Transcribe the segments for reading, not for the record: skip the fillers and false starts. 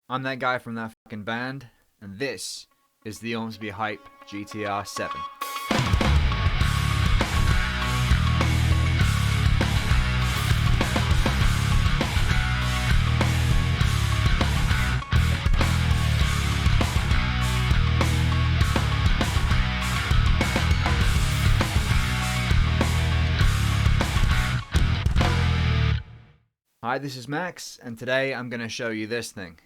I'm that guy from that fucking band, and this is the Ormsby Hype GTR 7. Hi, this is Max, and today I'm going to show you this thing.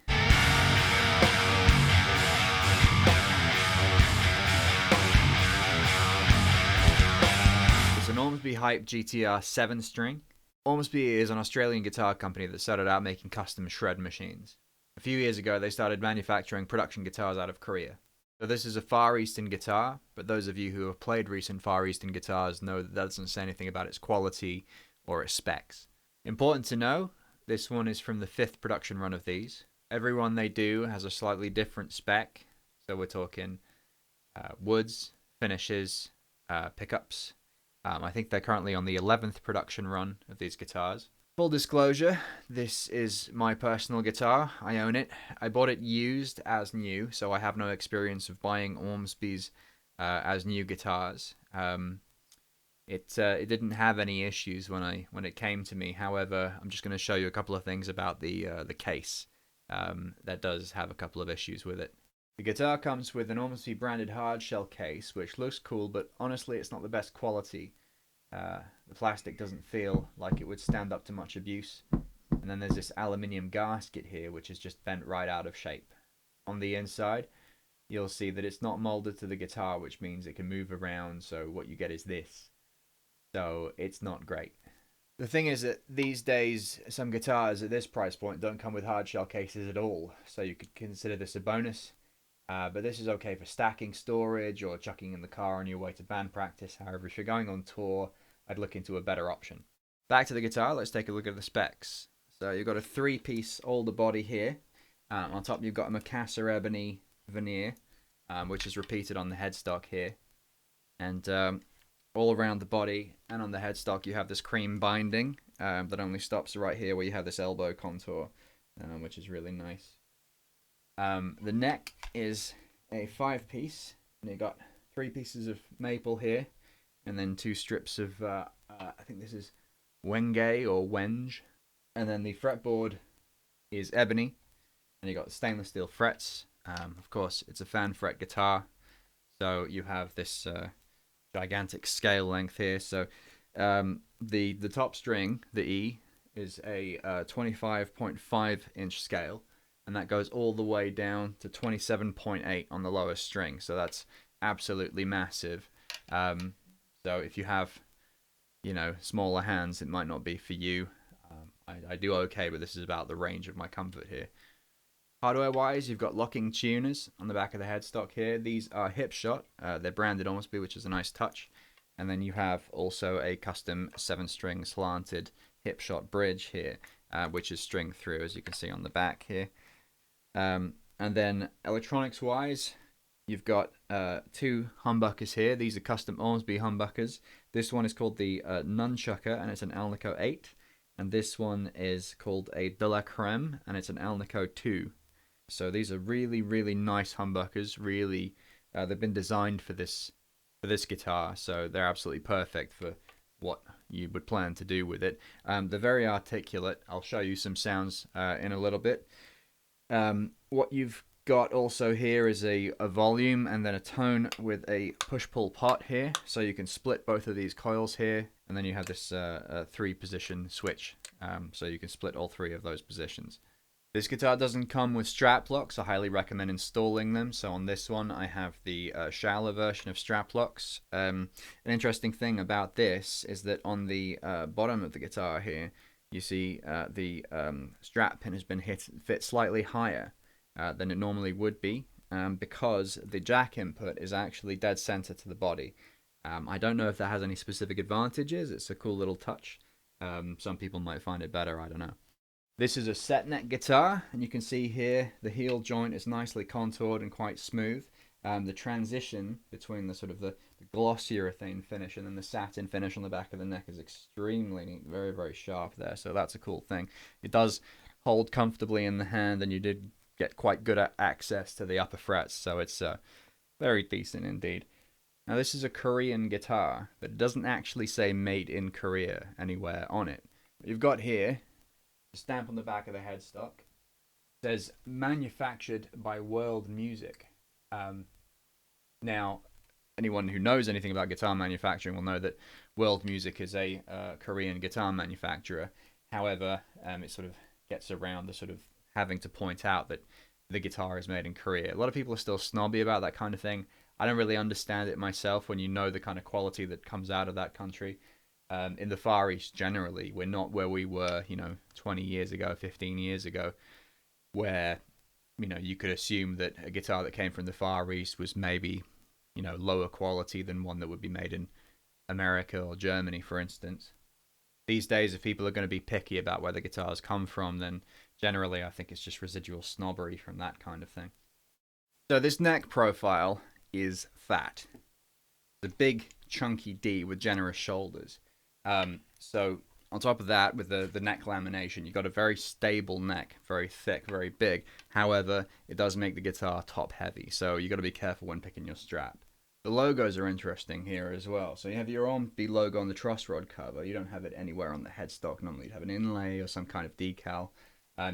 It's an Ormsby Hype GTR 7 string. Ormsby is an Australian guitar company that started out making custom shred machines. A few years ago, they started manufacturing production guitars out of Korea. So this is a Far Eastern guitar, but those of you who have played recent Far Eastern guitars know that doesn't say anything about its quality or its specs. Important to know, this one is from the 5th production run of these. Every one they do has a slightly different spec. So we're talking woods, finishes, pickups. I think they're currently on the 11th production run of these guitars. Full disclosure, this is my personal guitar. I own it. I bought it used as new, so I have no experience of buying Ormsby's as new guitars. It didn't have any issues when it came to me. However, I'm just going to show you a couple of things about the case that does have a couple of issues with it. The guitar comes with an Ormsby branded hard shell case, which looks cool, but honestly, it's not the best quality. The plastic doesn't feel like it would stand up to much abuse. And then there's this aluminium gasket here, which is just bent right out of shape. On the inside, you'll see that it's not molded to the guitar, which means it can move around. So what you get is this. So it's not great. The thing is that these days, some guitars at this price point don't come with hard shell cases at all, so you could consider this a bonus. But this is okay for stacking storage or chucking in the car on your way to band practice. However, if you're going on tour, I'd look into a better option. Back to the guitar, let's take a look at the specs. So you've got a 3-piece alder body here. On top you've got a Macassar Ebony veneer, which is repeated on the headstock here. And all around the body and on the headstock you have this cream binding that only stops right here where you have this elbow contour, which is really nice. The neck is a 5-piece, and you got 3 pieces of maple here, and then 2 strips of I think this is wenge or wenge, and then the fretboard is ebony, and you got stainless steel frets. Of course, it's a fan fret guitar, so you have this gigantic scale length here. So the top string, the E, is a 25.5 inch scale, and that goes all the way down to 27.8 on the lowest string. So that's absolutely massive. So if you have, smaller hands, it might not be for you. I do okay, but this is about the range of my comfort here. Hardware-wise, you've got locking tuners on the back of the headstock here. These are hip shot. They're branded Ormsby, which is a nice touch. And then you have also a custom 7-string slanted hip shot bridge here, which is string through, as you can see on the back here. And then electronics-wise, you've got 2 humbuckers here. These are custom Ormsby humbuckers. This one is called the Nunchucker, and it's an Alnico 8. And this one is called a De La Creme, and it's an Alnico 2. So these are really, really nice humbuckers. Really, they've been designed for this guitar, so they're absolutely perfect for what you would plan to do with it. They're very articulate. I'll show you some sounds in a little bit. What you've got also here is a volume and then a tone with a push-pull pot here, so you can split both of these coils here, and then you have this 3-position switch, so you can split all 3 of those positions. This guitar doesn't come with strap locks. I highly recommend installing them. So on this one, I have the shallow version of strap locks. An interesting thing about this is that on the bottom of the guitar here, you see the strap pin has been fit slightly higher than it normally would be, because the jack input is actually dead center to the body. I don't know if that has any specific advantages. It's a cool little touch. Some people might find it better. I don't know. This is a set neck guitar, and you can see here the heel joint is nicely contoured and quite smooth. The transition between the sort of the gloss urethane finish and then the satin finish on the back of the neck is extremely neat, very, very sharp there. So that's a cool thing. It does hold comfortably in the hand, and you did get quite good at access to the upper frets, so it's very decent indeed. Now this is a Korean guitar, but it doesn't actually say made in Korea anywhere on it. What you've got here, the stamp on the back of the headstock, says manufactured by World Music. Now, anyone who knows anything about guitar manufacturing will know that World Music is a Korean guitar manufacturer. However, it sort of gets around the sort of having to point out that the guitar is made in Korea. A lot of people are still snobby about that kind of thing. I don't really understand it myself when you know the kind of quality that comes out of that country. In the Far East generally, we're not where we were, 20 years ago, 15 years ago, where, you could assume that a guitar that came from the Far East was maybe, lower quality than one that would be made in America or Germany, for instance. These days, if people are going to be picky about where the guitars come from, then generally I think it's just residual snobbery from that kind of thing. So this neck profile is fat. It's a big, chunky D with generous shoulders. So on top of that, with the neck lamination, you've got a very stable neck, very thick, very big. However, it does make the guitar top heavy, so you've got to be careful when picking your strap. The logos are interesting here as well. So you have your Ormsby logo on the truss rod cover. You don't have it anywhere on the headstock. Normally you'd have an inlay or some kind of decal.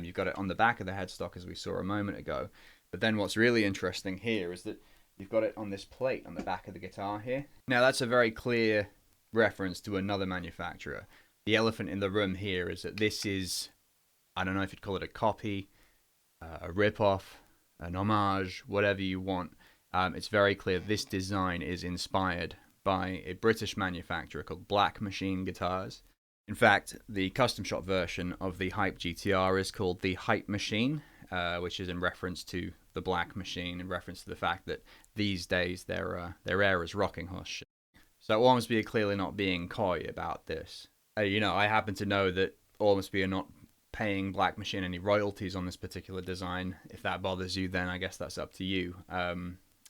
You've got it on the back of the headstock, as we saw a moment ago. But then what's really interesting here is that you've got it on this plate on the back of the guitar here. Now that's a very clear reference to another manufacturer. The elephant in the room here is that this is, I don't know if you'd call it a copy, a rip-off, an homage, whatever you want. It's very clear this design is inspired by a British manufacturer called Black Machine Guitars. In fact, the custom shop version of the Hype GTR is called the Hype Machine, which is in reference to the Black Machine, in reference to the fact that these days their air is rocking horse shit. So Ormsby are clearly not being coy about this. I happen to know that Ormsby are not paying Black Machine any royalties on this particular design. If that bothers you, then I guess that's up to you.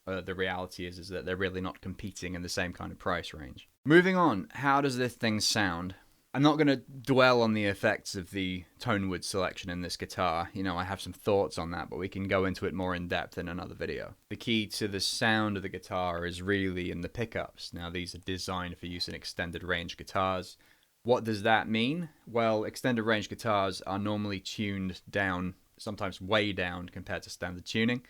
The reality is that they're really not competing in the same kind of price range. Moving on, how does this thing sound? I'm not going to dwell on the effects of the tone wood selection in this guitar. I have some thoughts on that, but we can go into it more in depth in another video. The key to the sound of the guitar is really in the pickups. Now, these are designed for use in extended range guitars. What does that mean? Well, extended range guitars are normally tuned down, sometimes way down compared to standard tuning.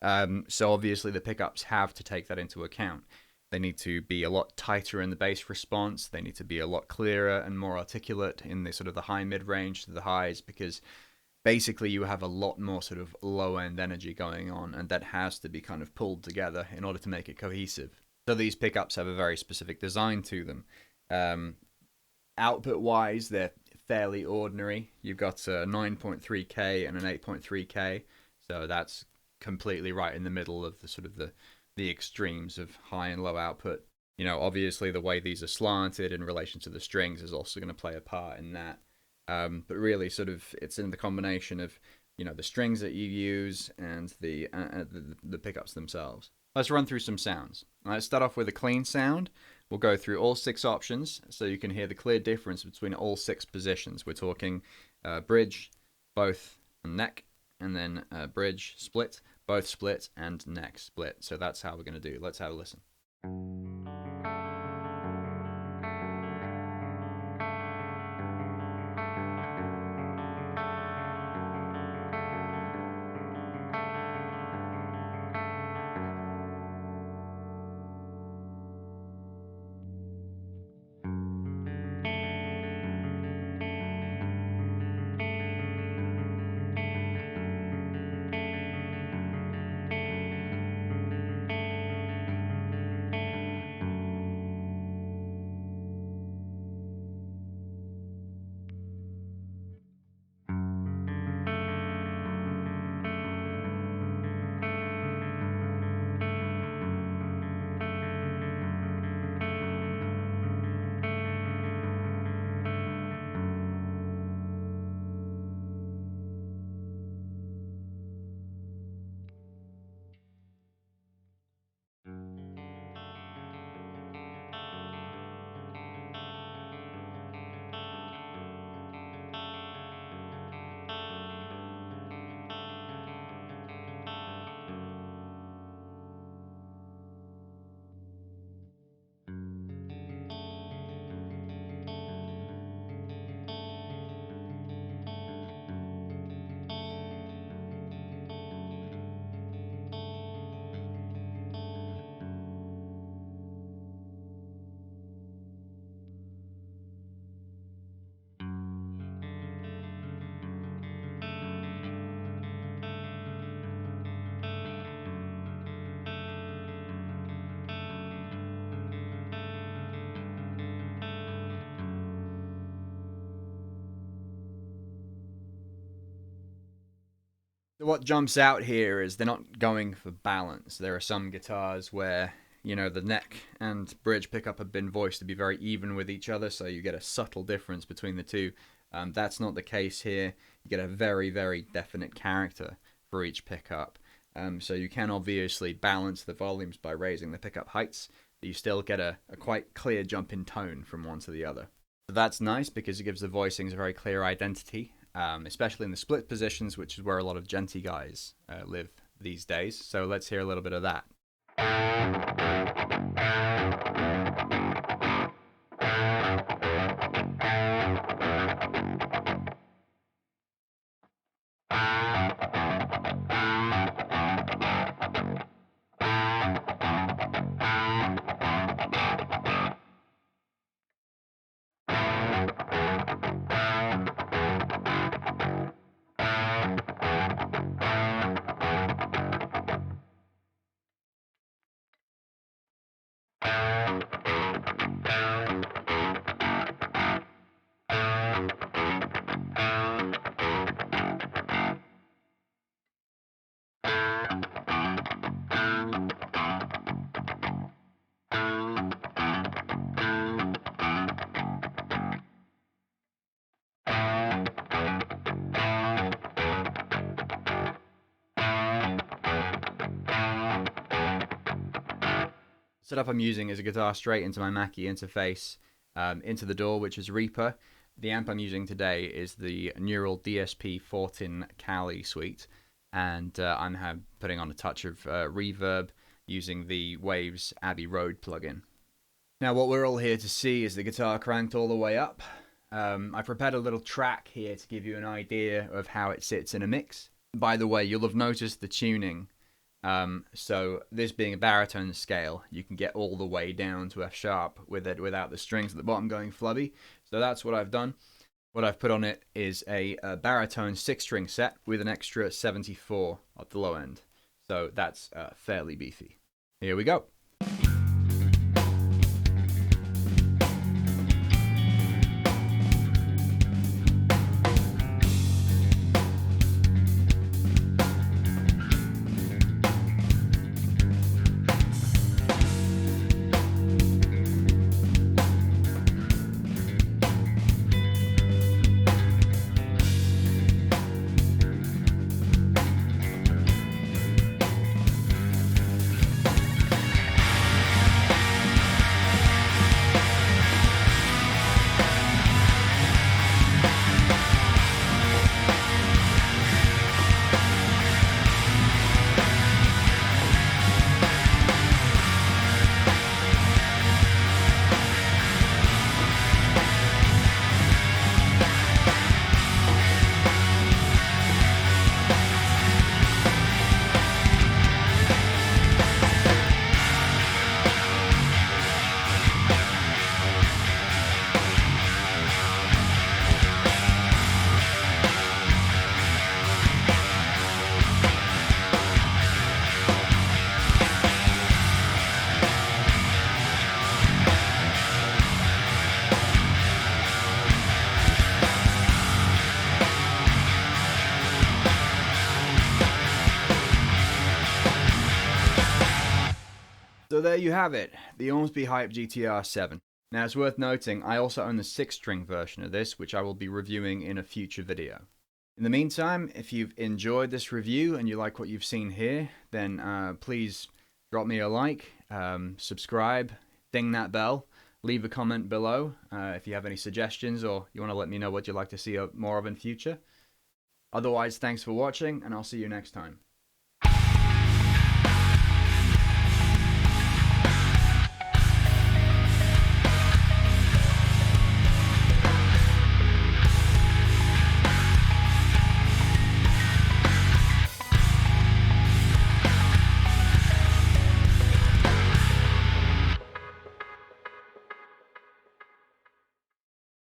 So obviously the pickups have to take that into account. They need to be a lot tighter in the bass response. They need to be a lot clearer and more articulate in the sort of the high mid-range to the highs, because basically you have a lot more sort of low-end energy going on, and that has to be kind of pulled together in order to make it cohesive. So these pickups have a very specific design to them. Output-wise, they're fairly ordinary. You've got a 9.3K and an 8.3K, so that's completely right in the middle of the sort of the extremes of high and low output. Obviously the way these are slanted in relation to the strings is also going to play a part in that. But really sort of it's in the combination of, the strings that you use and the pickups themselves. Let's run through some sounds. Let's start off with a clean sound. We'll go through all 6 options so you can hear the clear difference between all 6 positions. We're talking bridge, both, and neck, and then bridge, split, both split, and neck split. So that's how we're going to do. Let's have a listen. So what jumps out here is they're not going for balance. There are some guitars where, you know, the neck and bridge pickup have been voiced to be very even with each other, so you get a subtle difference between the two. That's not the case here. You get a very, very definite character for each pickup. So you can obviously balance the volumes by raising the pickup heights, but you still get a quite clear jump in tone from one to the other. So that's nice because it gives the voicings a very clear identity, especially in the split positions, which is where a lot of djenty guys live these days. So let's hear a little bit of that. Setup I'm using is a guitar straight into my Mackie interface, into the DAW, which is Reaper. The amp I'm using today is the Neural DSP 14 Cali suite, and I'm putting on a touch of reverb using the Waves Abbey Road plugin. Now what we're all here to see is the guitar cranked all the way up. I prepared a little track here to give you an idea of how it sits in a mix. By the way, you'll have noticed the tuning. So this being a baritone scale, you can get all the way down to F sharp with it without the strings at the bottom going flubby. So that's what I've done. What I've put on it is a baritone 6-string set with an extra 74 at the low end. So that's fairly beefy. Here we go. So there you have it, the Ormsby Hype GTR 7. Now it's worth noting, I also own the 6-string version of this, which I will be reviewing in a future video. In the meantime, if you've enjoyed this review and you like what you've seen here, then please drop me a like, subscribe, ding that bell, leave a comment below if you have any suggestions or you want to let me know what you'd like to see more of in future. Otherwise, thanks for watching, and I'll see you next time.